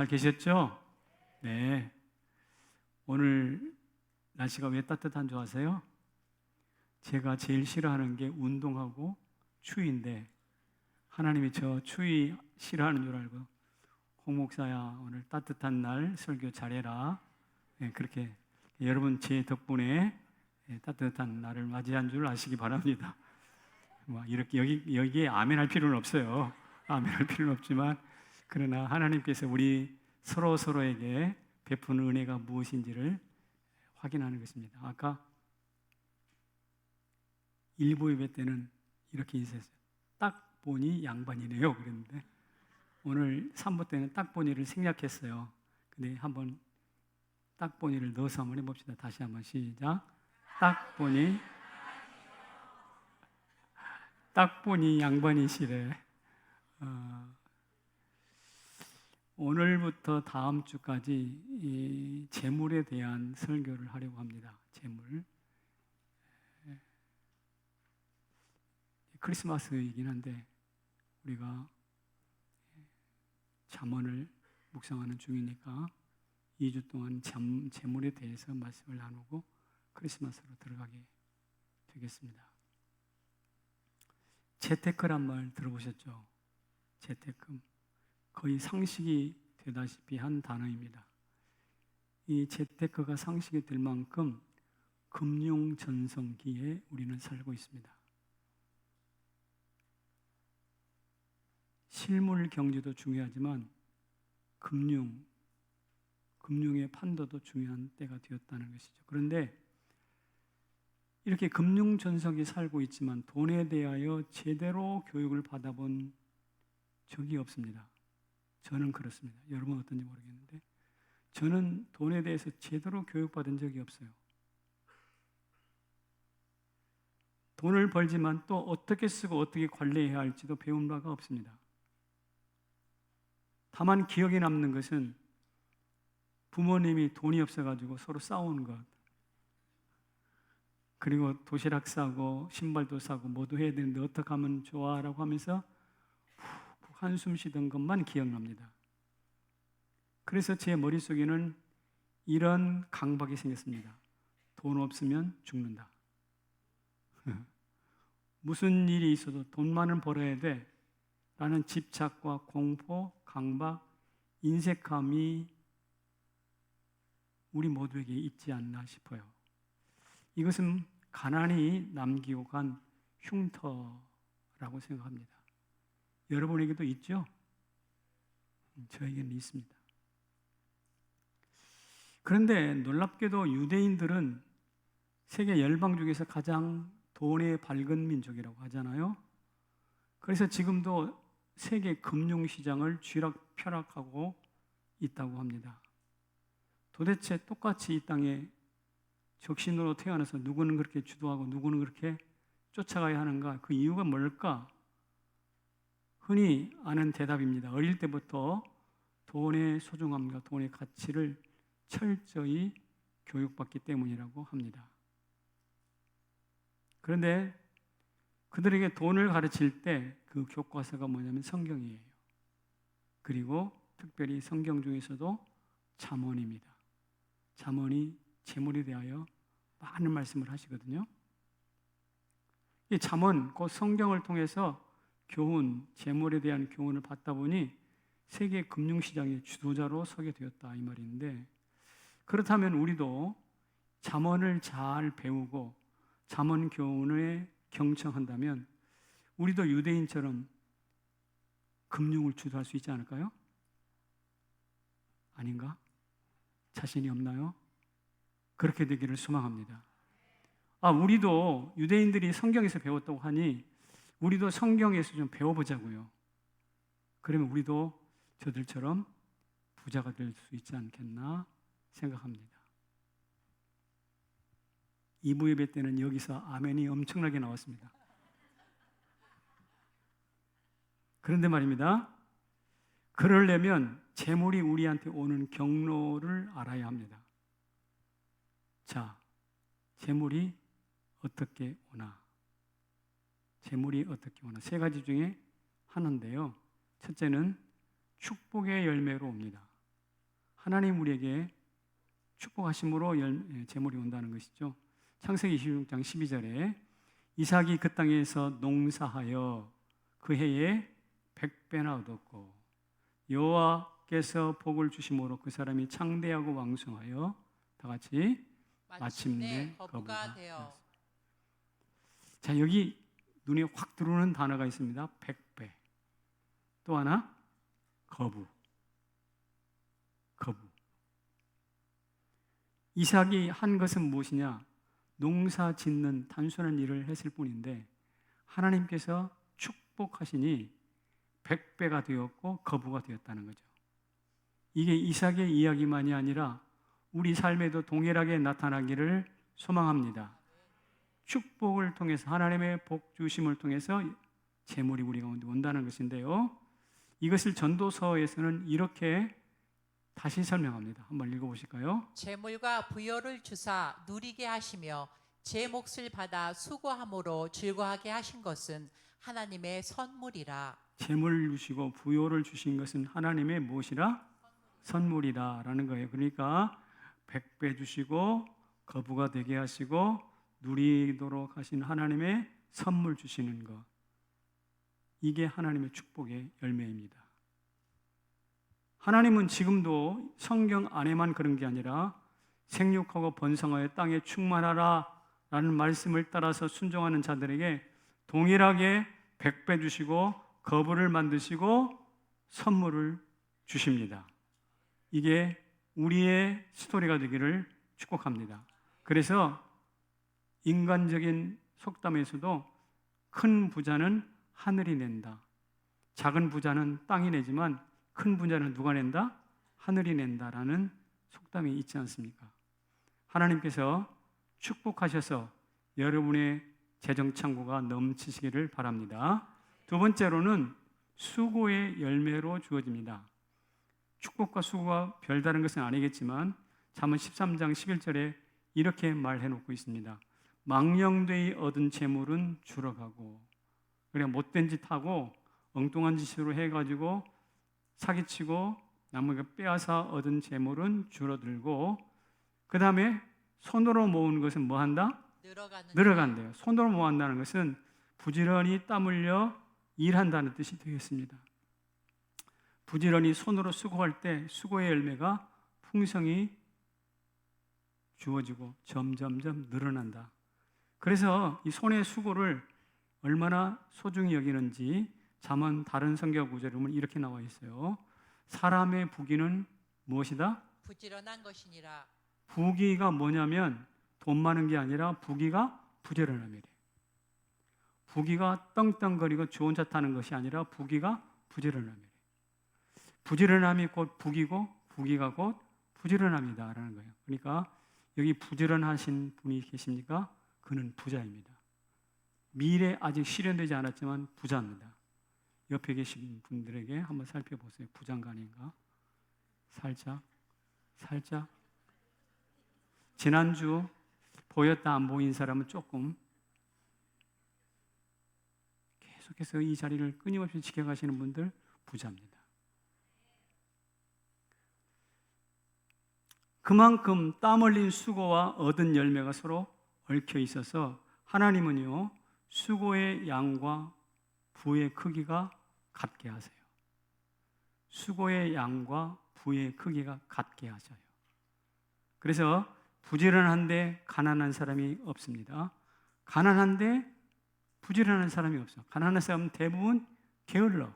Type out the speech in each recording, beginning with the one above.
잘 계셨죠? 네. 오늘 날씨가 왜 따뜻한 줄 아세요? 제가 제일 싫어하는 게 운동하고 추위인데 하나님이 저 추위 싫어하는 줄 알고 홍 목사야 오늘 따뜻한 날 설교 잘해라. 네, 그렇게 여러분 제 덕분에 따뜻한 날을 맞이한 줄 아시기 바랍니다. 뭐 이렇게 여기에 아멘할 필요는 없어요. 아멘할 필요는 없지만 그러나 하나님께서 우리 서로에게 베푸는 은혜가 무엇인지를 확인하는 것입니다. 아까 일부 예배 때는 이렇게 인사했어요. 딱 보니 양반이네요. 그랬는데 오늘 3부 때는 딱 보니를 생략했어요. 근데 한번 딱 보니를 넣어서 한번 해봅시다. 다시 한번 시작. 딱 보니 양반이시래. 오늘부터 다음 주까지 이 재물에 대한 설교를 하려고 합니다. 재물. 크리스마스이긴 한데 우리가 잠언을 묵상하는 중이니까 2주 동안 재물에 대해서 말씀을 나누고 크리스마스로 들어가게 되겠습니다. 재테크란 말 들어보셨죠? 재테크. 거의 상식이 되다시피 한 단어입니다. 이 재테크가 상식이 될 만큼 금융 전성기에 우리는 살고 있습니다. 실물 경제도 중요하지만 금융의 판도도 중요한 때가 되었다는 것이죠. 그런데 이렇게 금융 전성기에 살고 있지만 돈에 대하여 제대로 교육을 받아본 적이 없습니다. 저는 그렇습니다. 여러분은 어떤지 모르겠는데 저는 돈에 대해서 제대로 교육받은 적이 없어요. 돈을 벌지만 또 어떻게 쓰고 어떻게 관리해야 할지도 배운 바가 없습니다. 다만 기억에 남는 것은 부모님이 돈이 없어가지고 서로 싸우는 것, 그리고 도시락 싸고 신발도 사고 뭐도 해야 되는데 어떻게 하면 좋아? 라고 하면서 한숨 쉬던 것만 기억납니다. 그래서 제 머릿속에는 이런 강박이 생겼습니다. 돈 없으면 죽는다. 무슨 일이 있어도 돈만은 벌어야 돼 라는 집착과 공포, 강박, 인색함이 우리 모두에게 있지 않나 싶어요. 이것은 가난이 남기고 간 흉터라고 생각합니다. 여러분에게도 있죠? 저에게는 있습니다. 그런데 놀랍게도 유대인들은 세계 열방 중에서 가장 돈에 밝은 민족이라고 하잖아요. 그래서 지금도 세계 금융시장을 쥐락펴락하고 있다고 합니다. 도대체 똑같이 이 땅에 적신으로 태어나서 누구는 그렇게 주도하고 누구는 그렇게 쫓아가야 하는가? 그 이유가 뭘까? 흔히 아는 대답입니다. 어릴 때부터 돈의 소중함과 돈의 가치를 철저히 교육받기 때문이라고 합니다. 그런데 그들에게 돈을 가르칠 때 그 교과서가 뭐냐면 성경이에요. 그리고 특별히 성경 중에서도 잠언입니다. 잠언이 재물에 대하여 많은 말씀을 하시거든요. 이 잠언, 그 성경을 통해서 교훈, 재물에 대한 교훈을 받다 보니 세계 금융시장의 주도자로 서게 되었다 이 말인데, 그렇다면 우리도 잠언을 잘 배우고 잠언 교훈에 경청한다면 우리도 유대인처럼 금융을 주도할 수 있지 않을까요? 아닌가? 자신이 없나요? 그렇게 되기를 소망합니다. 우리도 유대인들이 성경에서 배웠다고 하니 우리도 성경에서 좀 배워보자고요. 그러면 우리도 저들처럼 부자가 될 수 있지 않겠나 생각합니다. 2부 예배 때는 여기서 아멘이 엄청나게 나왔습니다. 그런데 말입니다. 그러려면 재물이 우리한테 오는 경로를 알아야 합니다. 자, 재물이 어떻게 오나? 재물이 어떻게 오나? 세 가지 중에 하나인데요. 첫째는 축복의 열매로 옵니다. 하나님 우리에게 축복하심으로 재물이 온다는 것이죠. 창세기 26장 12절에 이삭이 그 땅에서 농사하여 그 해에 100배나 얻었고 여호와께서 복을 주심으로 그 사람이 창대하고 왕성하여 다 같이 마침내 거부가 되어. 자, 여기 눈에 확 들어오는 단어가 있습니다. 100배. 또 하나 거부. 이삭이 한 것은 무엇이냐? 농사 짓는 단순한 일을 했을 뿐인데 하나님께서 축복하시니 100배가 되었고 거부가 되었다는 거죠. 이게 이삭의 이야기만이 아니라 우리 삶에도 동일하게 나타나기를 소망합니다. 축복을 통해서 하나님의 복 주심을 통해서 재물이 우리 가운데 온다는 것인데요. 이것을 전도서에서는 이렇게 다시 설명합니다. 한번 읽어보실까요? 재물과 부여를 주사 누리게 하시며 제 몫을 받아 수고함으로 즐거워하게 하신 것은 하나님의 선물이라. 재물을 주시고 부여를 주신 것은 하나님의 무엇이라? 선물이다라는 거예요. 그러니까 100배 주시고 거부가 되게 하시고 누리도록 하신 하나님의 선물 주시는 것, 이게 하나님의 축복의 열매입니다. 하나님은 지금도 성경 안에만 그런 게 아니라 생육하고 번성하여 땅에 충만하라 라는 말씀을 따라서 순종하는 자들에게 동일하게 100배 주시고 거부를 만드시고 선물을 주십니다. 이게 우리의 스토리가 되기를 축복합니다. 그래서 인간적인 속담에서도 큰 부자는 하늘이 낸다, 작은 부자는 땅이 내지만 큰 부자는 누가 낸다? 하늘이 낸다라는 속담이 있지 않습니까? 하나님께서 축복하셔서 여러분의 재정 창고가 넘치시기를 바랍니다. 두 번째로는 수고의 열매로 주어집니다. 축복과 수고가 별다른 것은 아니겠지만 잠언 13장 11절에 이렇게 말해놓고 있습니다. 망령되이 얻은 재물은 줄어가고, 그래 못된 짓 하고 엉뚱한 짓으로 해가지고 사기치고 남에게 빼앗아 얻은 재물은 줄어들고, 그 다음에 손으로 모은 것은 뭐 한다? 늘어간대요. 손으로 모았다는 것은 부지런히 땀 흘려 일한다는 뜻이 되겠습니다. 부지런히 손으로 수고할 때 수고의 열매가 풍성히 주어지고 점점점 늘어난다. 그래서 이 손의 수고를 얼마나 소중히 여기는지 잠언 다른 성경 구절에 보면 이렇게 나와 있어요. 사람의 부귀는 무엇이다? 부지런한 것이니라. 부귀가 뭐냐면 돈 많은 게 아니라 부귀가 부지런함이래. 부귀가 떵떵거리고 좋은 차 타는 것이 아니라 부귀가 부지런함이래. 부지런함이 곧 부귀고 부귀가 곧 부지런함이다라는 거예요. 그러니까 여기 부지런하신 분이 계십니까? 그는 부자입니다. 미래 아직 실현되지 않았지만 부자입니다. 옆에 계신 분들에게 한번 살펴보세요. 부자인가 아닌가? 살짝. 지난주 보였다 안 보인 사람은 조금 계속해서 이 자리를 끊임없이 지켜가시는 분들 부자입니다. 그만큼 땀 흘린 수고와 얻은 열매가 서로 얽혀 있어서 하나님은요, 수고의 양과 부의 크기가 같게 하세요. 수고의 양과 부의 크기가 같게 하셔요. 그래서 부지런한데 가난한 사람이 없습니다. 가난한데 부지런한 사람이 없어. 가난한 사람은 대부분 게을러.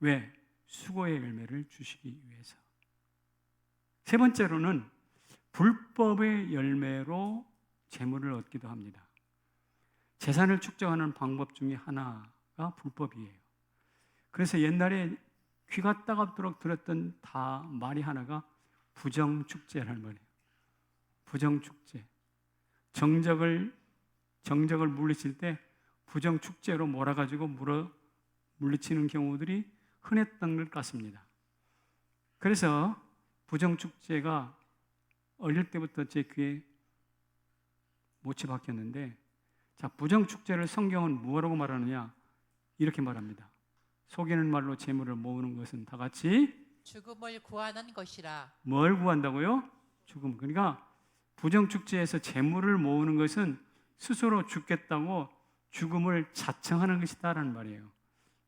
왜? 수고의 열매를 주시기 위해서. 세 번째로는 불법의 열매로 재물을 얻기도 합니다. 재산을 축적하는 방법 중에 하나가 불법이에요. 그래서 옛날에 귀가 따갑도록 들었던 말이 하나가 부정축제라는 말이에요. 부정축제. 정적을 물리칠 때 부정축제로 몰아가지고 물리치는 경우들이 흔했던 것 같습니다. 그래서 부정축제가 어릴 때부터 제 귀에 못이 박혔는데, 자, 부정축제를 성경은 뭐라고 말하느냐? 이렇게 말합니다. 속이는 말로 재물을 모으는 것은 다 같이 죽음을 구하는 것이라. 뭘 구한다고요? 죽음. 그러니까 부정축제에서 재물을 모으는 것은 스스로 죽겠다고 죽음을 자청하는 것이다라는 말이에요.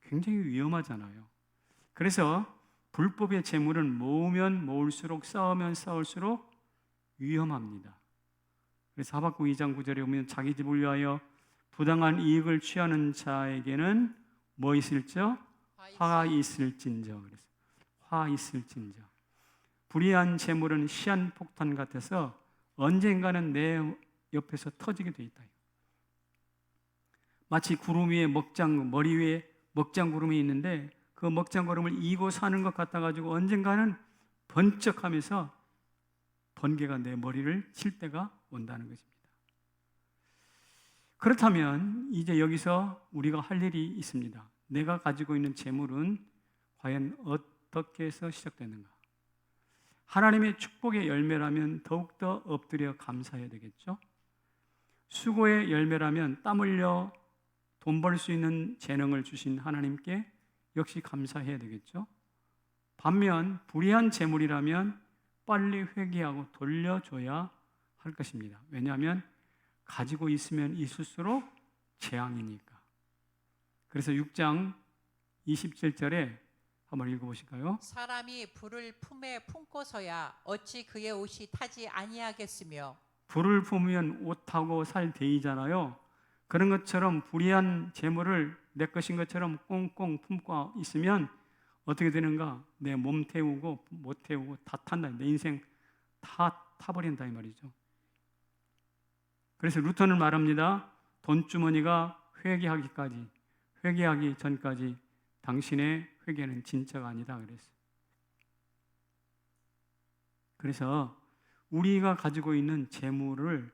굉장히 위험하잖아요. 그래서 불법의 재물은 모으면 모을수록, 쌓으면 쌓을수록 위험합니다. 그래서 하박국 2장 9절에 보면 자기 집을 위하여 부당한 이익을 취하는 자에게는 뭐 있을죠? 화 있을진저. 그래서 화 있을진저. 불의한 재물은 시한폭탄 같아서 언젠가는 내 옆에서 터지게 돼 있다. 마치 구름 위에 머리 위에 먹장 구름이 있는데 그 먹장 구름을 이고 사는 것 같아 가지고 언젠가는 번쩍하면서 번개가 내 머리를 칠 때가 온다는 것입니다. 그렇다면 이제 여기서 우리가 할 일이 있습니다. 내가 가지고 있는 재물은 과연 어떻게 해서 시작되는가? 하나님의 축복의 열매라면 더욱더 엎드려 감사해야 되겠죠? 수고의 열매라면 땀 흘려 돈 벌 수 있는 재능을 주신 하나님께 역시 감사해야 되겠죠? 반면 불의한 재물이라면 빨리 회개하고 돌려줘야 할 것입니다. 왜냐하면 가지고 있으면 있을수록 재앙이니까. 그래서 6장 27절에 한번 읽어보실까요? 사람이 불을 품에 품고서야 어찌 그의 옷이 타지 아니하겠으며. 불을 품으면 옷하고 살 데이잖아요. 그런 것처럼 불의한 재물을 내 것인 것처럼 꽁꽁 품고 있으면 어떻게 되는가? 내 몸 태우고 못 태우고 다 탄다. 내 인생 다 타버린다 이 말이죠. 그래서 루터는 말합니다. 돈주머니가 회개하기 전까지 당신의 회개는 진짜가 아니다 그랬어요. 그래서 우리가 가지고 있는 재물을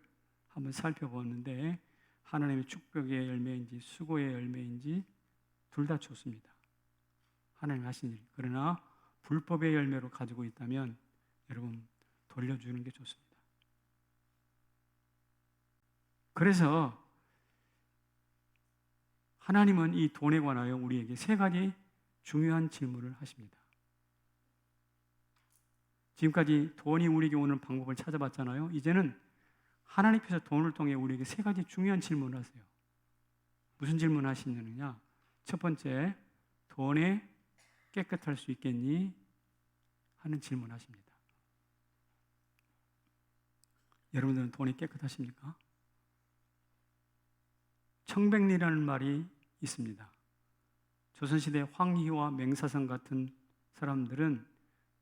한번 살펴보는데 하나님의 축복의 열매인지 수고의 열매인지 둘 다 좋습니다. 하나님 하신 일. 그러나 불법의 열매로 가지고 있다면 여러분 돌려주는 게 좋습니다. 그래서 하나님은 이 돈에 관하여 우리에게 세 가지 중요한 질문을 하십니다. 지금까지 돈이 우리에게 오는 방법을 찾아봤잖아요. 이제는 하나님께서 돈을 통해 우리에게 세 가지 중요한 질문을 하세요. 무슨 질문을 하시느냐? 첫 번째, 돈에 깨끗할 수 있겠니? 하는 질문을 하십니다. 여러분들은 돈이 깨끗하십니까? 청백리라는 말이 있습니다. 조선시대 황희와 맹사성 같은 사람들은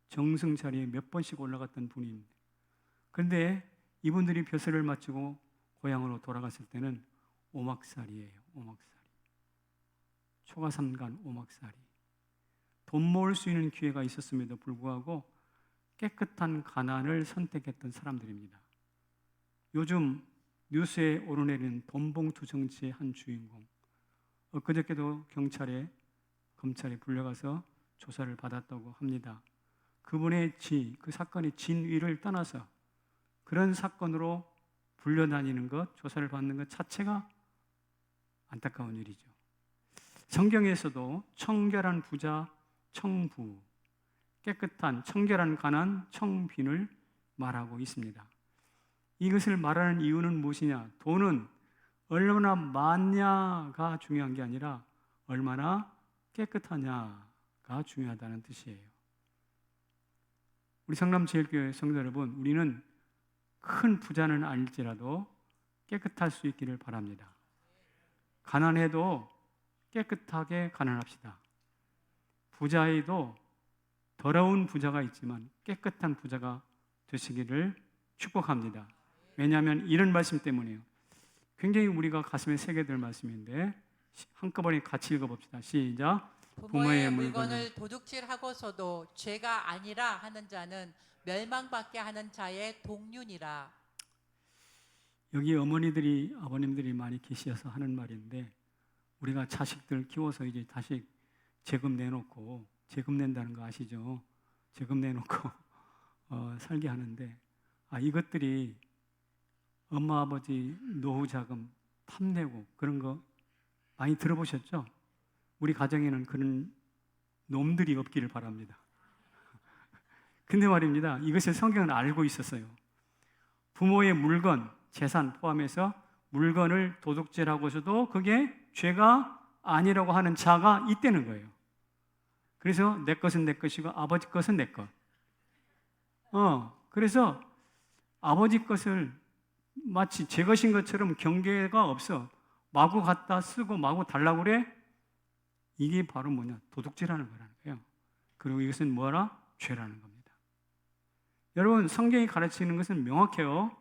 정승 자리에 몇 번씩 올라갔던 분인데, 그런데 이분들이 벼슬을 마치고 고향으로 돌아갔을 때는 오막살이에요. 오막살이. 초가삼간 오막살이. 돈 모을 수 있는 기회가 있었음에도 불구하고 깨끗한 가난을 선택했던 사람들입니다. 요즘 뉴스에 오르내리는 돈봉투 정치의 한 주인공. 엊그저께도 검찰에 불려가서 조사를 받았다고 합니다. 그분의 그 사건의 진위를 떠나서 그런 사건으로 불려다니는 것, 조사를 받는 것 자체가 안타까운 일이죠. 성경에서도 청결한 부자, 청부, 깨끗한 청결한 가난, 청빈을 말하고 있습니다. 이것을 말하는 이유는 무엇이냐? 돈은 얼마나 많냐가 중요한 게 아니라 얼마나 깨끗하냐가 중요하다는 뜻이에요. 우리 성남제일교회 성도 여러분, 우리는 큰 부자는 아닐지라도 깨끗할 수 있기를 바랍니다. 가난해도 깨끗하게 가난합시다. 부자에도 더러운 부자가 있지만 깨끗한 부자가 되시기를 축복합니다. 왜냐하면 이런 말씀 때문이에요. 굉장히 우리가 가슴에 새게 될 말씀인데 한꺼번에 같이 읽어봅시다. 시작. 부모의 물건을 도둑질하고서도 죄가 아니라 하는 자는 멸망받게 하는 자의 동륜이라. 여기 어머니들이 아버님들이 많이 계셔서 하는 말인데, 우리가 자식들 키워서 이제 다시 세금 내놓고, 세금 낸다는 거 아시죠? 세금 내놓고 살게 하는데, 이것들이 엄마 아버지 노후 자금 탐내고 그런 거 많이 들어보셨죠? 우리 가정에는 그런 놈들이 없기를 바랍니다. 근데 말입니다. 이것을 성경은 알고 있었어요. 부모의 물건, 재산 포함해서 물건을 도둑질하고서도 그게 죄가 아니라고 하는 자가 있다는 거예요. 그래서 내 것은 내 것이고 아버지 것은 내 것. 그래서 아버지 것을 마치 제 것인 것처럼 경계가 없어. 마구 갖다 쓰고 마구 달라고 그래? 이게 바로 뭐냐? 도둑질하는 거라는 거예요. 그리고 이것은 뭐라? 죄라는 겁니다. 여러분, 성경이 가르치는 것은 명확해요.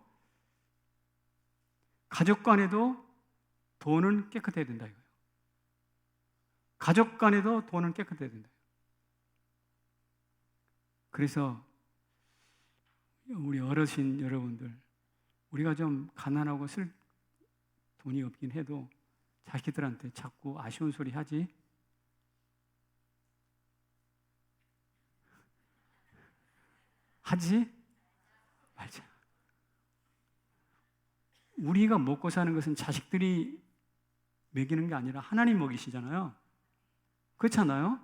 가족 간에도 돈은 깨끗해야 된다 이거예요. 가족 간에도 돈은 깨끗해야 된다. 그래서 우리 어르신 여러분들, 우리가 좀 가난하고 쓸 돈이 없긴 해도 자식들한테 자꾸 아쉬운 소리 하지. 하지 말자. 우리가 먹고 사는 것은 자식들이 먹이는 게 아니라 하나님 먹이시잖아요. 그렇잖아요?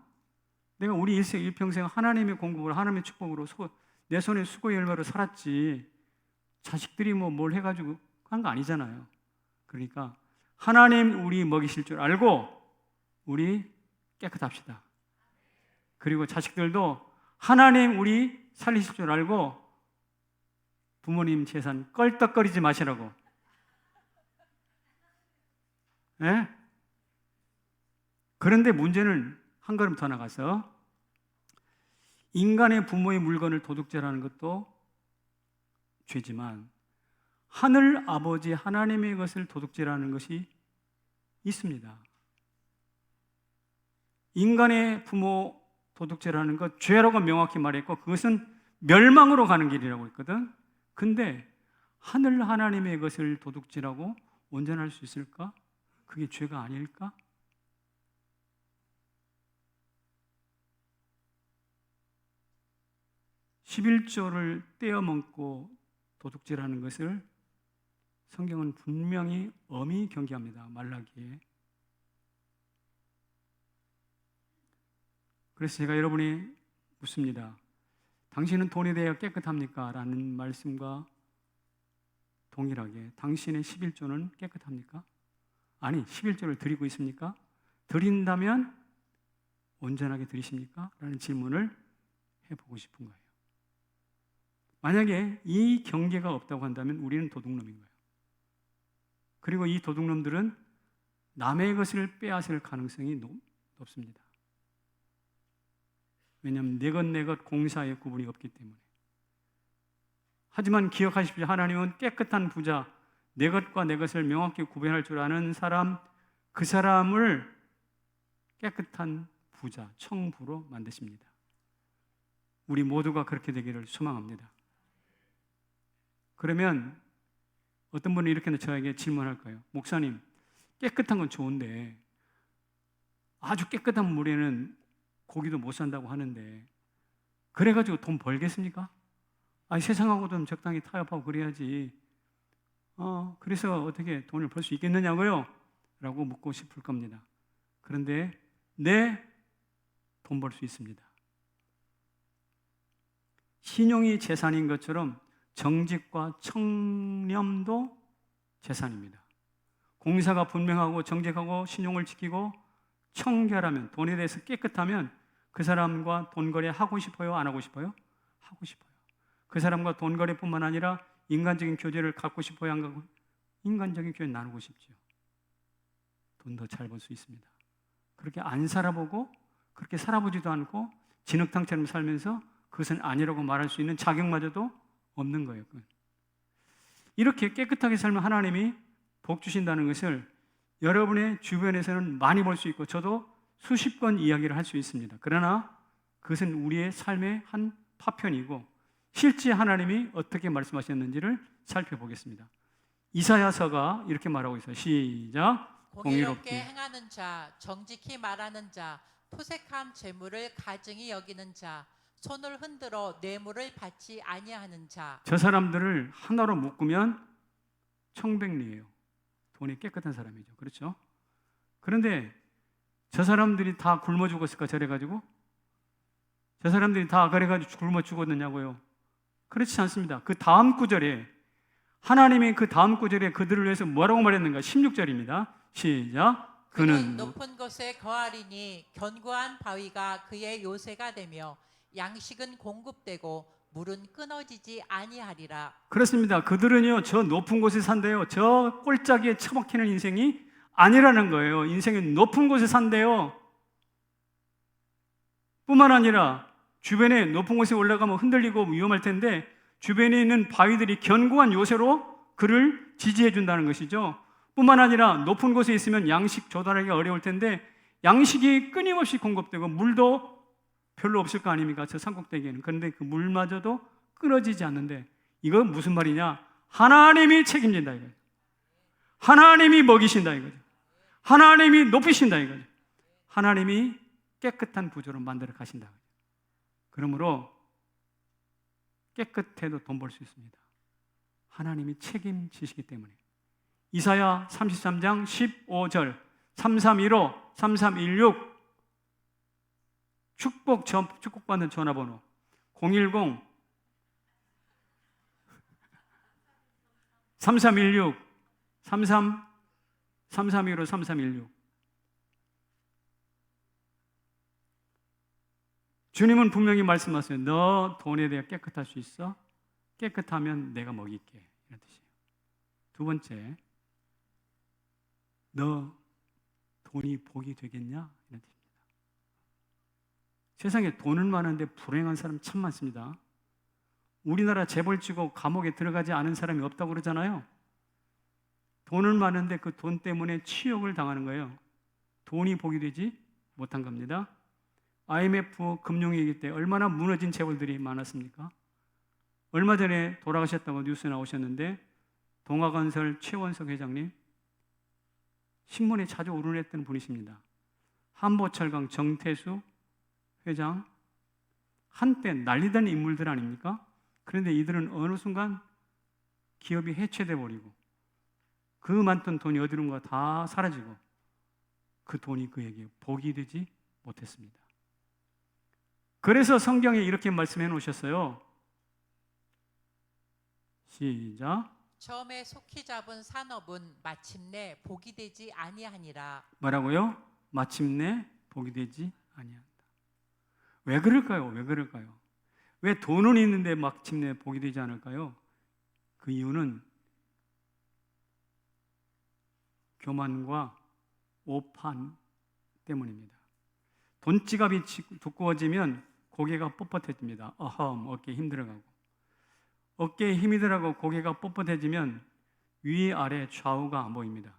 내가 우리 일평생 하나님의 공급으로, 하나님의 축복으로 내 손에 수고의 열매로 살았지, 자식들이 뭐 뭘 해가지고 한 거 아니잖아요. 그러니까 하나님 우리 먹이실 줄 알고 우리 깨끗합시다. 그리고 자식들도 하나님 우리 살리실 줄 알고 부모님 재산 껄떡거리지 마시라고. 예? 그런데 문제는 한 걸음 더 나가서 인간의 부모의 물건을 도둑질하는 것도 죄지만 하늘 아버지 하나님의 것을 도둑질하는 것이 있습니다. 인간의 부모 도둑질하는 것 죄라고 명확히 말했고 그것은 멸망으로 가는 길이라고 했거든. 근데 하늘 하나님의 것을 도둑질하고 온전할 수 있을까? 그게 죄가 아닐까? (11조를) 떼어먹고 도둑질하는 것을 성경은 분명히 엄히 경계합니다. 말라기에. 그래서 제가 여러분이 묻습니다. 당신은 돈에 대해 깨끗합니까? 라는 말씀과 동일하게 당신의 11조는 깨끗합니까? 아니, 11조를 드리고 있습니까? 드린다면 온전하게 드리십니까? 라는 질문을 해보고 싶은 거예요. 만약에 이 경계가 없다고 한다면 우리는 도둑놈인 거예요. 그리고 이 도둑놈들은 남의 것을 빼앗을 가능성이 높습니다. 왜냐하면 내 것 공사의 구분이 없기 때문에. 하지만 기억하십시오. 하나님은 깨끗한 부자, 내 것과 내 것을 명확히 구별할 줄 아는 사람, 그 사람을 깨끗한 부자, 청부로 만드십니다. 우리 모두가 그렇게 되기를 소망합니다. 그러면 어떤 분이 이렇게 저에게 질문할 거예요. 목사님, 깨끗한 건 좋은데 아주 깨끗한 물에는 고기도 못 산다고 하는데 그래가지고 돈 벌겠습니까? 아니, 세상하고 좀 적당히 타협하고 그래야지. 그래서 어떻게 돈을 벌 수 있겠느냐고요? 라고 묻고 싶을 겁니다. 그런데 네, 돈 벌 수 있습니다. 신용이 재산인 것처럼 정직과 청렴도 재산입니다. 공사가 분명하고 정직하고 신용을 지키고 청결하면, 돈에 대해서 깨끗하면 그 사람과 돈거래 하고 싶어요? 안 하고 싶어요? 하고 싶어요. 그 사람과 돈거래뿐만 아니라 인간적인 교제를 갖고 싶어요? 안 갖고? 인간적인 교제 나누고 싶죠. 돈 더 잘 벌 수 있습니다. 그렇게 안 살아보고 그렇게 살아보지도 않고 진흙탕처럼 살면서 그것은 아니라고 말할 수 있는 자격마저도 없는 거예요. 이렇게 깨끗하게 살면 하나님이 복 주신다는 것을 여러분의 주변에서는 많이 볼 수 있고 저도 수십 번 이야기를 할 수 있습니다. 그러나 그것은 우리의 삶의 한 파편이고 실제 하나님이 어떻게 말씀하셨는지를 살펴보겠습니다. 이사야서가 이렇게 말하고 있어요. 시작. 공의롭게 행하는 자, 정직히 말하는 자, 토색한 재물을 가증히 여기는 자, 손을 흔들어 뇌물을 받지 아니하는 자. 저 사람들을 하나로 묶으면 청백리예요. 돈이 깨끗한 사람이죠. 그렇죠? 그런데 저 사람들이 다 굶어 죽었을까 저래가지고? 저 사람들이 다 그래가지고 굶어 죽었느냐고요? 그렇지 않습니다. 그 다음 구절에 하나님이 그 다음 구절에 그들을 위해서 뭐라고 말했는가? 16절입니다. 시작. 그는 높은 곳에 거하리니 견고한 바위가 그의 요새가 되며 양식은 공급되고 물은 끊어지지 아니하리라. 그렇습니다. 그들은요, 저 높은 곳에 산대요. 저 꼴짜기에 처박히는 인생이 아니라는 거예요. 인생이 높은 곳에 산대요. 뿐만 아니라 주변에 높은 곳에 올라가면 흔들리고 위험할 텐데 주변에 있는 바위들이 견고한 요새로 그를 지지해 준다는 것이죠. 뿐만 아니라 높은 곳에 있으면 양식 조달하기가 어려울 텐데 양식이 끊임없이 공급되고 물도 별로 없을 거 아닙니까? 저 산꼭대기에는. 그런데 그 물마저도 끊어지지 않는데 이건 무슨 말이냐? 하나님이 책임진다 이거죠. 하나님이 먹이신다 이거죠. 하나님이 높이신다 이거죠. 하나님이 깨끗한 구조로 만들어 가신다. 그러므로 깨끗해도 돈 벌 수 있습니다. 하나님이 책임지시기 때문에. 이사야 33장 15절 3315, 3316 축복받는 전화번호 010 3316 3315 3316 주님은 분명히 말씀하세요. 너 돈에 대해 깨끗할 수 있어? 깨끗하면 내가 먹일게. 이런 뜻이에요. 두 번째, 너 돈이 복이 되겠냐? 이런 뜻입니다. 세상에 돈은 많은데 불행한 사람 참 많습니다. 우리나라 재벌치고 감옥에 들어가지 않은 사람이 없다고 그러잖아요. 돈은 많은데 그 돈 때문에 치욕을 당하는 거예요. 돈이 복이 되지 못한 겁니다. IMF 금융위기 때 얼마나 무너진 재벌들이 많았습니까? 얼마 전에 돌아가셨다고 뉴스에 나오셨는데 동아건설 최원석 회장님 신문에 자주 오르냈던 분이십니다. 한보철강 정태수 회장 한때 난리던 인물들 아닙니까? 그런데 이들은 어느 순간 기업이 해체돼 버리고 그 많던 돈이 어디론가 다 사라지고 그 돈이 그에게 복이 되지 못했습니다. 그래서 성경에 이렇게 말씀해 놓으셨어요. 시작. 처음에 속히 잡은 산업은 마침내 복이 되지 아니하니라. 뭐라고요? 마침내 복이 되지 아니한다. 왜 그럴까요? 왜 그럴까요? 왜 돈은 있는데 마침내 복이 되지 않을까요? 그 이유는 교만과 오판 때문입니다. 돈지갑이 두꺼워지면 고개가 뻣뻣해집니다. 어깨 힘들어가고 어깨에 힘이 들어가고 고개가 뻣뻣해지면 위, 아래, 좌우가 안 보입니다.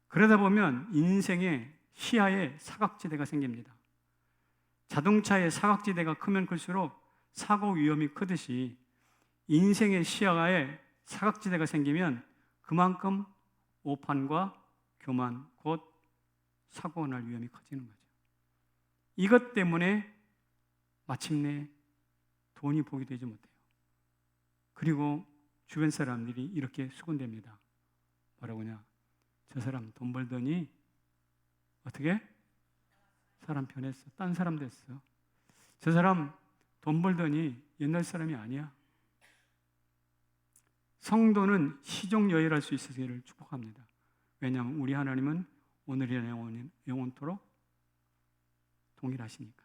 그러다 보면 인생의 시야에 사각지대가 생깁니다. 자동차의 사각지대가 크면 클수록 사고 위험이 크듯이 인생의 시야에 사각지대가 생기면 그만큼 오판과 교만, 곧 사고가 날 위험이 커지는 거죠. 이것 때문에 마침내 돈이 복이 되지 못해요. 그리고 주변 사람들이 이렇게 수군댑니다. 뭐라고 하냐? 저 사람 돈 벌더니 어떻게? 사람 변했어. 딴 사람 됐어. 저 사람 돈 벌더니 옛날 사람이 아니야. 성도는 시종여일할 수 있으기를 축복합니다. 왜냐하면 우리 하나님은 오늘이나 영원토록 동일하시니까요.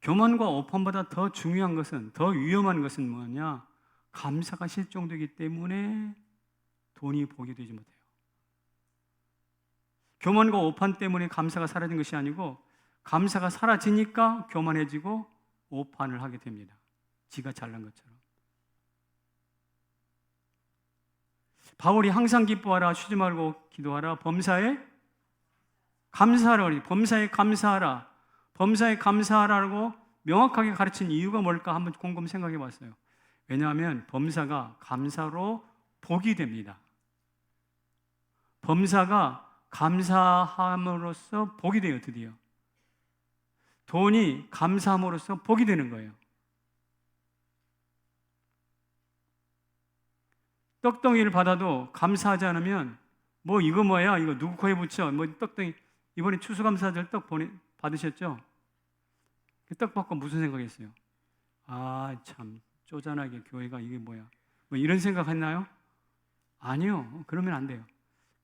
교만과 오판보다 더 중요한 것은, 더 위험한 것은 뭐냐? 감사가 실종되기 때문에 돈이 복이 되지 못해요. 교만과 오판 때문에 감사가 사라진 것이 아니고 감사가 사라지니까 교만해지고 오판을 하게 됩니다. 지가 잘난 것처럼. 바울이 항상 기뻐하라, 쉬지 말고 기도하라, 범사에 감사하라, 범사에 감사하라, 범사에 감사하라고 명확하게 가르친 이유가 뭘까 한번 곰곰 생각해 봤어요. 왜냐하면 범사가 감사로 복이 됩니다. 범사가 감사함으로써 복이 돼요. 드디어 돈이 감사함으로써 복이 되는 거예요. 떡덩이를 받아도 감사하지 않으면 뭐 이거 뭐야, 이거 누구 코에 붙여, 뭐 떡덩이, 이번에 추수감사절 떡 받으셨죠? 그 떡 받고 무슨 생각했어요? 아, 참 쪼잔하게 교회가 이게 뭐야? 뭐 이런 생각했나요? 아니요. 그러면 안 돼요.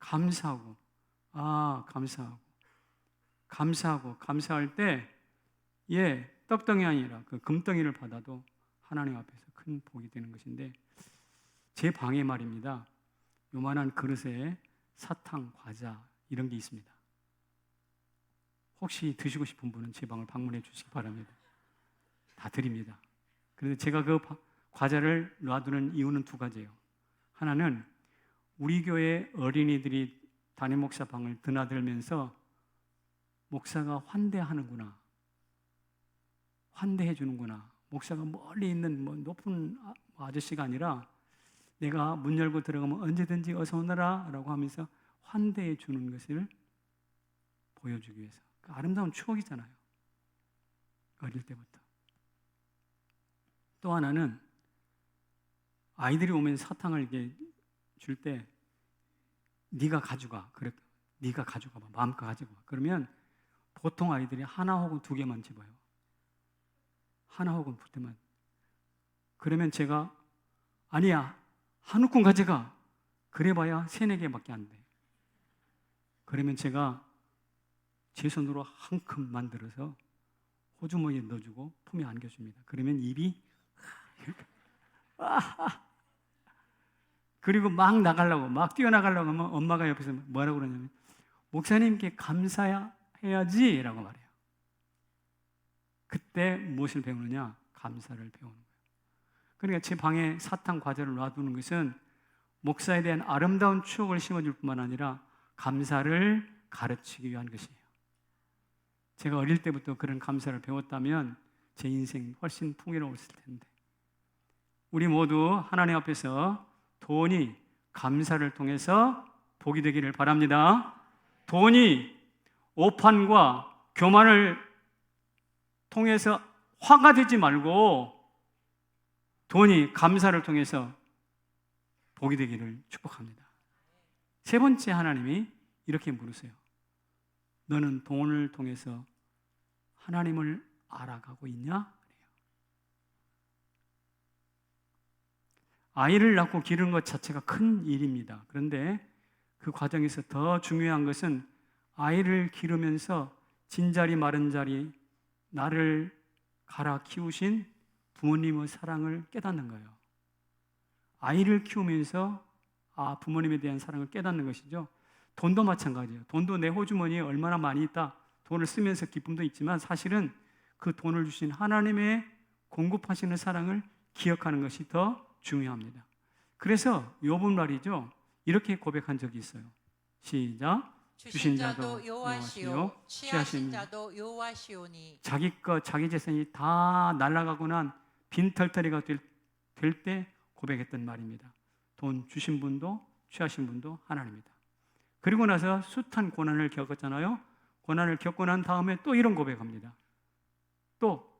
감사하고, 감사할 때, 떡덩이 아니라 그 금덩이를 받아도 하나님 앞에서 큰 복이 되는 것인데, 제 방에 말입니다. 요만한 그릇에 사탕, 과자 이런 게 있습니다. 혹시 드시고 싶은 분은 제 방을 방문해 주시기 바랍니다. 다 드립니다. 그런데 제가 그 과자를 놔두는 이유는 두 가지예요. 하나는 우리 교회 어린이들이 담임 목사 방을 드나들면서 목사가 환대하는구나, 환대해 주는구나. 목사가 멀리 있는 높은 아저씨가 아니라 내가 문 열고 들어가면 언제든지 어서 오너라 라고 하면서 환대해 주는 것을 보여주기 위해서. 그 아름다운 추억이잖아요. 어릴 때부터. 또 하나는 아이들이 오면 사탕을 이렇게 줄 때 네가 가져가. 그래, 네가 가져가 봐. 마음껏 가져가 봐. 그러면 보통 아이들이 하나 혹은 두 개만 집어요. 하나 혹은 두 개만. 그러면 제가 아니야, 한 움큼 가져가. 그래봐야 3-4개밖에 안 돼. 그러면 제가 제 손으로 한 큼 만들어서 호주머니에 넣어주고 품에 안겨줍니다. 그러면 입이 그리고 막 나가려고, 막 뛰어나가려고 하면 엄마가 옆에서 뭐라고 그러냐면 목사님께 감사해야지 라고 말해요. 그때 무엇을 배우느냐? 감사를 배우는 거예요. 그러니까 제 방에 사탕, 과자를 놔두는 것은 목사에 대한 아름다운 추억을 심어줄 뿐만 아니라 감사를 가르치기 위한 것이에요. 제가 어릴 때부터 그런 감사를 배웠다면 제 인생 훨씬 풍요로웠을 텐데, 우리 모두 하나님 앞에서 돈이 감사를 통해서 복이 되기를 바랍니다. 돈이 오판과 교만을 통해서 화가 되지 말고 돈이 감사를 통해서 복이 되기를 축복합니다. 세 번째, 하나님이 이렇게 물으세요. 너는 돈을 통해서 하나님을 알아가고 있냐? 아이를 낳고 기르는 것 자체가 큰 일입니다. 그런데 그 과정에서 더 중요한 것은 아이를 기르면서 진자리 마른 자리 나를 갈아 키우신 부모님의 사랑을 깨닫는 거예요. 아이를 키우면서 부모님에 대한 사랑을 깨닫는 것이죠. 돈도 마찬가지예요. 돈도 내 호주머니에 얼마나 많이 있다. 돈을 쓰면서 기쁨도 있지만 사실은 그 돈을 주신 하나님의 공급하시는 사랑을 기억하는 것이 더 중요합니다. 그래서 욥은 말이죠, 이렇게 고백한 적이 있어요. 시작. 주신 자도 여호와시오, 취하신 자도 여호와시오니. 자기 것, 자기 재산이 다 날아가고 난 빈털터리가 될 때 고백했던 말입니다. 돈 주신 분도 취하신 분도 하나님이다. 그리고 나서 숱한 고난을 겪었잖아요. 고난을 겪고 난 다음에 또 이런 고백합니다. 또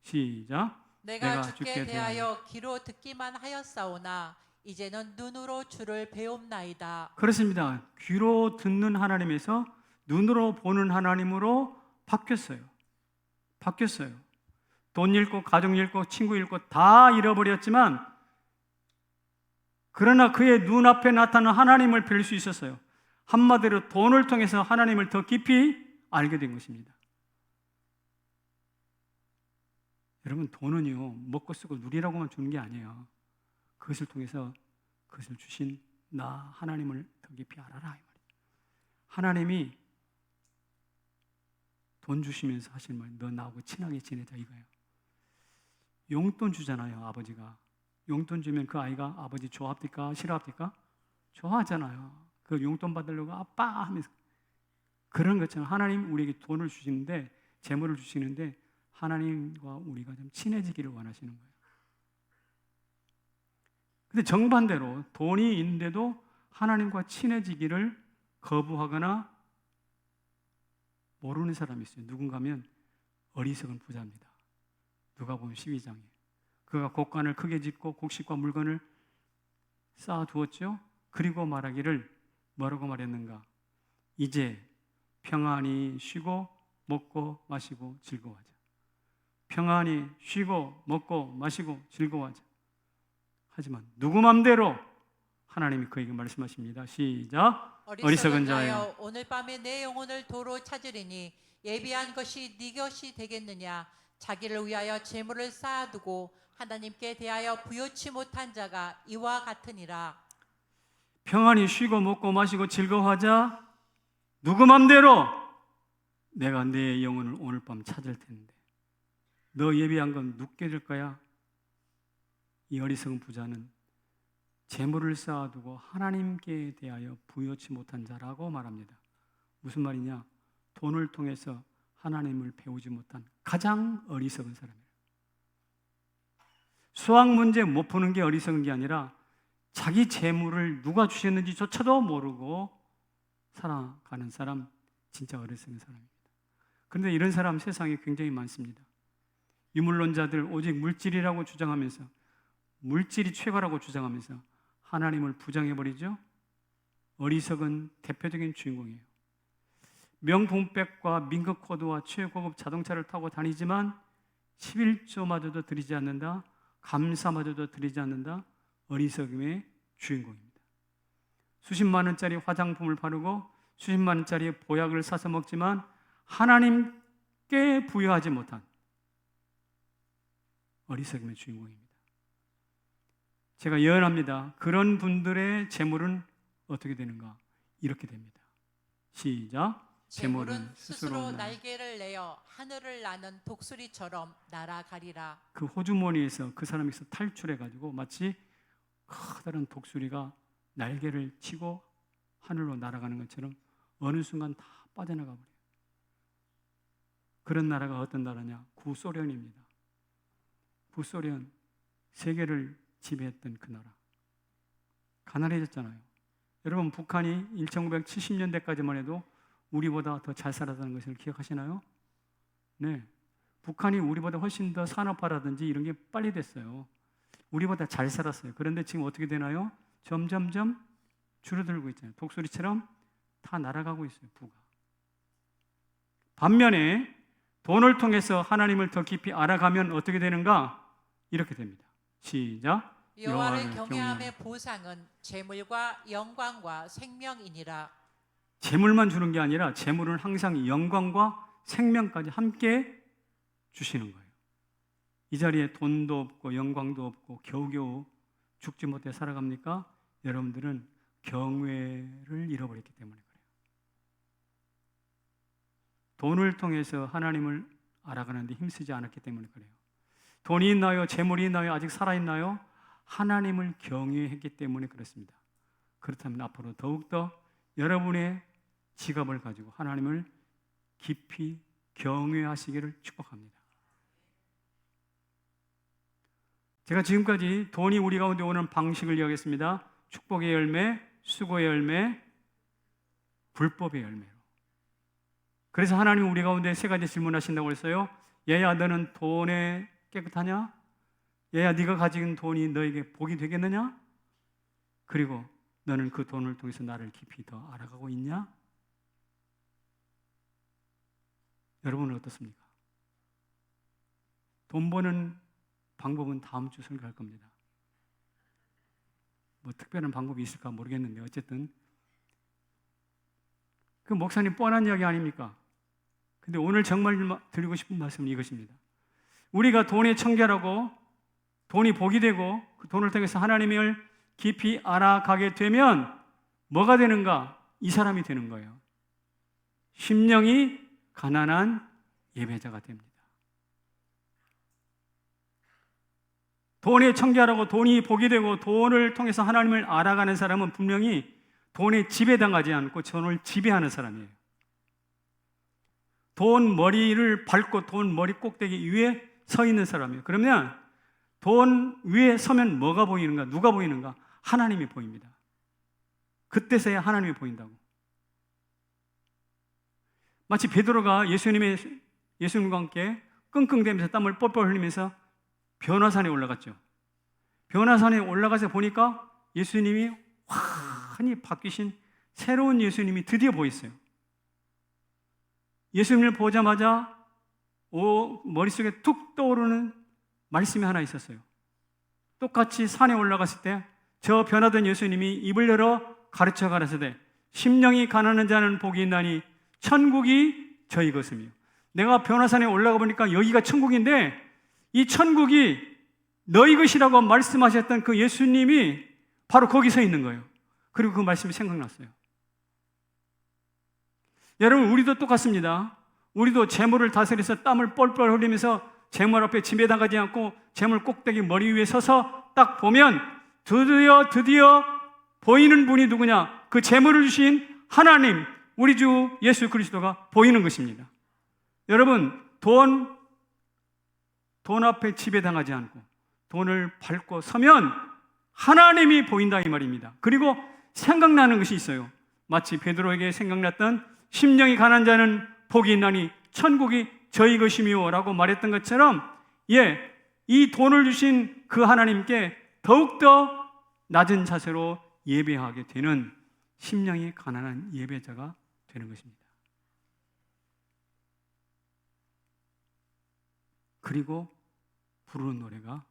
시작. 내가 주께 대하여 귀로 듣기만 하였사오나 이제는 눈으로 주를 배움나이다. 그렇습니다. 귀로 듣는 하나님에서 눈으로 보는 하나님으로 바뀌었어요. 돈 잃고 가족 잃고 친구 잃고 다 잃어버렸지만 그러나 그의 눈앞에 나타나는 하나님을 뵐 수 있었어요. 한마디로 돈을 통해서 하나님을 더 깊이 알게 된 것입니다. 여러분, 돈은요, 먹고 쓰고 누리라고만 주는 게 아니에요. 그것을 통해서 그것을 주신 나 하나님을 더 깊이 알아라 이 말이에요. 하나님이 돈 주시면서 하시는 말, 너 나하고 친하게 지내자 이거예요. 용돈 주잖아요, 아버지가. 용돈 주면 그 아이가 아버지 좋아합니까? 싫어합니까? 좋아하잖아요. 그 용돈 받으려고 아빠 하면서. 그런 것처럼 하나님 우리에게 돈을 주시는데, 재물을 주시는데 하나님과 우리가 좀 친해지기를 원하시는 거예요. 근데 정반대로 돈이 있는데도 하나님과 친해지기를 거부하거나 모르는 사람이 있어요. 누군가면 어리석은 부자입니다. 누가 보면 12장에 그가 곡간을 크게 짓고 곡식과 물건을 쌓아두었죠. 그리고 말하기를 뭐라고 말했는가? 이제 평안히 쉬고 먹고 마시고 즐거워하자. 평안히 쉬고 먹고 마시고 즐거워하자. 하지만 누구 맘대로 하나님이 그에게 말씀하십니다. 시작. 어리석은 자여, 오늘 밤에 내 영혼을 도로 찾으리니 예비한 것이 네 것이 되겠느냐. 자기를 위하여 재물을 쌓아두고 하나님께 대하여 부요치 못한 자가 이와 같으니라. 평안히 쉬고 먹고 마시고 즐거워하자. 누구 맘대로 내가 내 영혼을 오늘 밤 찾을 텐데 너 예비한 건 눕게 될 거야. 이 어리석은 부자는 재물을 쌓아두고 하나님께 대하여 부요치 못한 자라고 말합니다. 무슨 말이냐? 돈을 통해서 하나님을 배우지 못한 가장 어리석은 사람이에요. 수학 문제 못 푸는 게 어리석은 게 아니라 자기 재물을 누가 주셨는지조차도 모르고 살아가는 사람, 진짜 어리석은 사람입니다. 그런데 이런 사람 세상에 굉장히 많습니다. 유물론자들 오직 물질이라고 주장하면서, 물질이 최고라고 주장하면서 하나님을 부정해버리죠. 어리석은 대표적인 주인공이에요. 명품백과 민급 코드와 최고급 자동차를 타고 다니지만 11조마저도 드리지 않는다. 감사마저도 드리지 않는다. 어리석음의 주인공입니다. 수십만 원짜리 화장품을 바르고 수십만 원짜리 보약을 사서 먹지만 하나님께 부여하지 못한 어리석음의 주인공입니다. 제가 예언합니다. 그런 분들의 재물은 어떻게 되는가? 이렇게 됩니다. 시작. 재물은 스스로 날개를 내어 하늘을 나는 독수리처럼 날아가리라. 그 호주머니에서 그 사람에서 탈출해가지고 마치 커다란 독수리가 날개를 치고 하늘로 날아가는 것처럼 어느 순간 다 빠져나가 버려요. 그런 나라가 어떤 나라냐? 구소련입니다. 구소련, 세계를 지배했던 그 나라. 가난해졌잖아요. 여러분, 북한이 1970년대까지만 해도 우리보다 더 잘 살았다는 것을 기억하시나요? 네. 북한이 우리보다 훨씬 더 산업화라든지 이런 게 빨리 됐어요. 우리보다 잘 살았어요. 그런데 지금 어떻게 되나요? 점점점 줄어들고 있잖아요. 독수리처럼 다 날아가고 있어요, 부가. 반면에 돈을 통해서 하나님을 더 깊이 알아가면 어떻게 되는가? 이렇게 됩니다. 시작. 여호와를 경외함의 보상은 재물과 영광과 생명이니라. 재물만 주는 게 아니라 재물은 항상 영광과 생명까지 함께 주시는 거예요. 이 자리에 돈도 없고 영광도 없고 겨우겨우 죽지 못해 살아갑니까? 여러분들은 경외를 잃어버렸기 때문에 그래요. 돈을 통해서 하나님을 알아가는데 힘쓰지 않았기 때문에 그래요. 돈이 있나요? 재물이 있나요? 아직 살아있나요? 하나님을 경외했기 때문에 그렇습니다. 그렇다면 앞으로 더욱더 여러분의 지갑을 가지고 하나님을 깊이 경외하시기를 축복합니다. 제가 지금까지 돈이 우리 가운데 오는 방식을 이야기했습니다. 축복의 열매, 수고의 열매, 불법의 열매로. 그래서 하나님은 우리 가운데 세 가지 질문하신다고 했어요. 얘야, 너는 돈에 깨끗하냐? 얘야, 네가 가진 돈이 너에게 복이 되겠느냐? 그리고 너는 그 돈을 통해서 나를 깊이 더 알아가고 있냐? 여러분은 어떻습니까? 돈 버는 방법은 다음 주 설교할 겁니다. 뭐 특별한 방법이 있을까 모르겠는데 어쨌든 그 목사님 뻔한 이야기 아닙니까? 근데 오늘 정말 드리고 싶은 말씀은 이것입니다. 우리가 돈에 청결하고 돈이 복이 되고 그 돈을 통해서 하나님을 깊이 알아가게 되면 뭐가 되는가? 이 사람이 되는 거예요. 심령이 가난한 예배자가 됩니다. 돈에 청결하고 돈이 복이 되고 돈을 통해서 하나님을 알아가는 사람은 분명히 돈에 지배당하지 않고 돈을 지배하는 사람이에요. 돈 머리를 밟고 돈 머리 꼭대기 위에 서 있는 사람이에요. 그러면 돈 위에 서면 뭐가 보이는가? 누가 보이는가? 하나님이 보입니다. 그때서야 하나님이 보인다고. 마치 베드로가 예수님과 함께 끙끙대면서 땀을 뻘뻘 흘리면서 변화산에 올라갔죠. 변화산에 올라가서 보니까 예수님이 환히 바뀌신 새로운 예수님이 드디어 보였어요. 예수님을 보자마자 머릿속에 툭 떠오르는 말씀이 하나 있었어요. 똑같이 산에 올라갔을 때 저 변화된 예수님이 입을 열어 가르쳐 가라사대 심령이 가난한 자는 복이 있나니 천국이 저희 것이며. 내가 변화산에 올라가 보니까 여기가 천국인데 이 천국이 너희 것이라고 말씀하셨던 그 예수님이 바로 거기 서 있는 거예요. 그리고 그 말씀이 생각났어요. 여러분, 우리도 똑같습니다. 우리도 재물을 다스려서 땀을 뻘뻘 흘리면서 재물 앞에 지배당하지 않고 재물 꼭대기 머리 위에 서서 딱 보면 드디어 보이는 분이 누구냐? 그 재물을 주신 하나님, 우리 주 예수 그리스도가 보이는 것입니다. 여러분, 돈 앞에 지배당하지 않고 돈을 밟고 서면 하나님이 보인다 이 말입니다. 그리고 생각나는 것이 있어요. 마치 베드로에게 생각났던 심령이 가난한 자는 복이 있나니 천국이 저희 것이며 라고 말했던 것처럼, 이 돈을 주신 그 하나님께 더욱더 낮은 자세로 예배하게 되는 심령이 가난한 예배자가 되는 것입니다. 그리고 부르는 노래가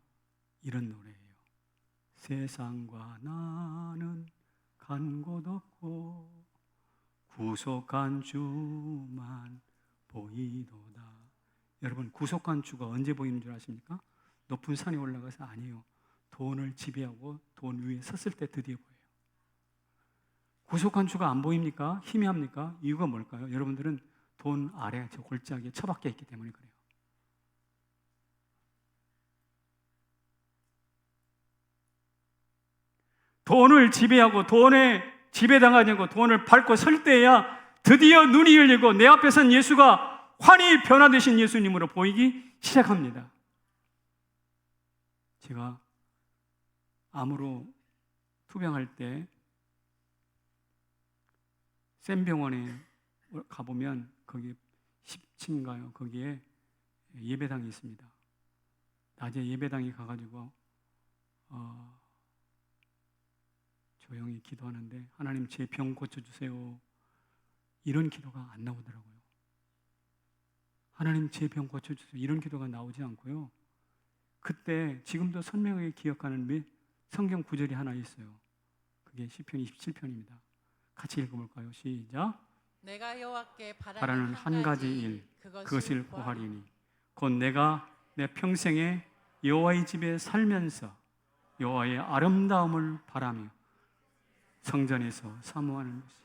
이런 노래예요. 세상과 나는 간 곳 없고 구속한 주만 보이도다. 여러분, 구속한 주가 언제 보이는 줄 아십니까? 높은 산에 올라가서 아니에요. 돈을 지배하고 돈 위에 섰을 때 드디어 보여요. 구속한 주가 안 보입니까? 희미합니까? 이유가 뭘까요? 여러분들은 돈 아래 저 골짜기에 처박혀 있기 때문에 그래요. 돈을 지배하고 돈에 지배당하지 않고 돈을 밟고 설 때야 드디어 눈이 열리고 내 앞에 선 예수가 환히 변화되신 예수님으로 보이기 시작합니다. 제가 암으로 투병할 때 샘병원에 가보면 거기 10층인가요? 거기에 예배당이 있습니다. 낮에 예배당에 가가지고 조용히 기도하는데 하나님 제 병 고쳐주세요. 이런 기도가 안 나오더라고요. 하나님 제 병 고쳐주세요. 이런 기도가 나오지 않고요. 그때 지금도 선명하게 기억하는 성경 구절이 하나 있어요. 그게 시편 27편입니다. 같이 읽어볼까요? 시작. 내가 여호와께 바라는 한 가지 일 그것을 구하리니 곧 내가 내 평생에 여호와의 집에 살면서 여호와의 아름다움을 바라며 성전에서 사모하는 것이.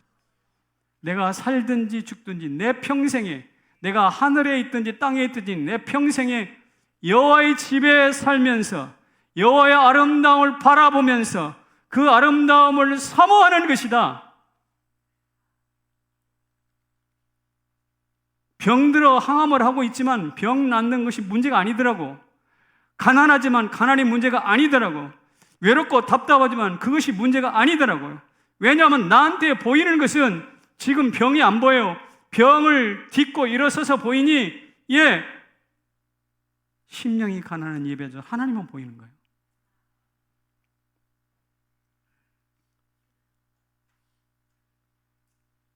내가 살든지 죽든지 내 평생에, 내가 하늘에 있든지 땅에 있든지 내 평생에 여호와의 집에 살면서 여호와의 아름다움을 바라보면서 그 아름다움을 사모하는 것이다. 병들어 항암을 하고 있지만 병 낫는 것이 문제가 아니더라고. 가난하지만 가난이 문제가 아니더라고. 외롭고 답답하지만 그것이 문제가 아니더라고요. 왜냐하면 나한테 보이는 것은 지금 병이 안 보여요. 병을 딛고 일어서서 보이니 심령이 가난한 예배자 하나님만 보이는 거예요.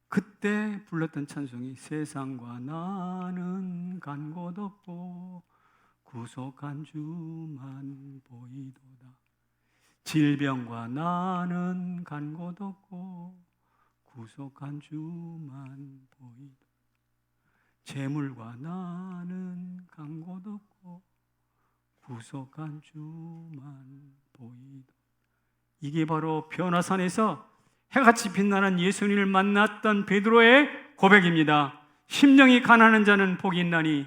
그때 불렀던 찬송이 세상과 나는 간 곳 없고 구속한 주만 보이도다. 질병과 나는 간 곳 없고 구속한 주만 보이도다. 재물과 나는 간 곳 없고 구속한 주만 보이도다. 이게 바로 변화산에서 해같이 빛나는 예수님을 만났던 베드로의 고백입니다. 심령이 가난한 자는 복이 있나니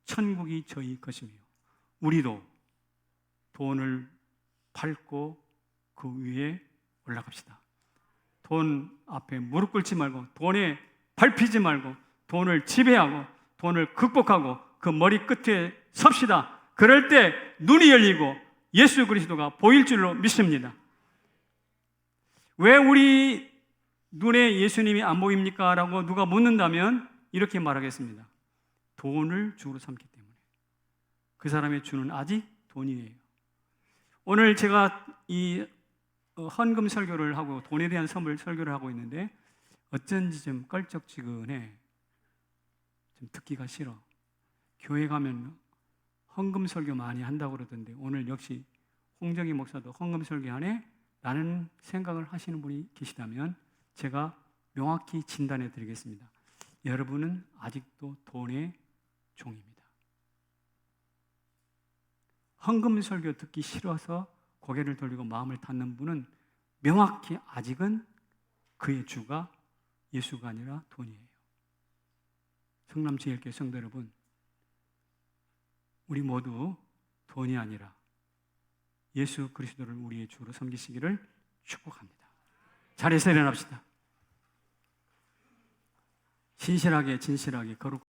천국이 저희 것이며. 우리도 돈을 밟고 그 위에 올라갑시다. 돈 앞에 무릎 꿇지 말고 돈에 밟히지 말고 돈을 지배하고 돈을 극복하고 그 머리 끝에 섭시다. 그럴 때 눈이 열리고 예수 그리스도가 보일 줄로 믿습니다. 왜 우리 눈에 예수님이 안 보입니까? 라고 누가 묻는다면 이렇게 말하겠습니다. 돈을 주로 삼기 때문에. 그 사람의 주는 아직 돈이에요. 오늘 제가 이 헌금 설교를 하고 돈에 대한 선물 설교를 하고 있는데 어쩐지 좀 껄쩍지근해. 좀 듣기가 싫어. 교회 가면 헌금 설교 많이 한다고 그러던데 오늘 역시 홍정희 목사도 헌금 설교하네? 라는 생각을 하시는 분이 계시다면 제가 명확히 진단해 드리겠습니다. 여러분은 아직도 돈의 종입니다. 헌금 설교 듣기 싫어서 고개를 돌리고 마음을 닫는 분은 명확히 아직은 그의 주가 예수가 아니라 돈이에요. 성남제일교회 성도 여러분, 우리 모두 돈이 아니라 예수 그리스도를 우리의 주로 섬기시기를 축복합니다. 자리에서 일어납시다. 신실하게 진실하게 거룩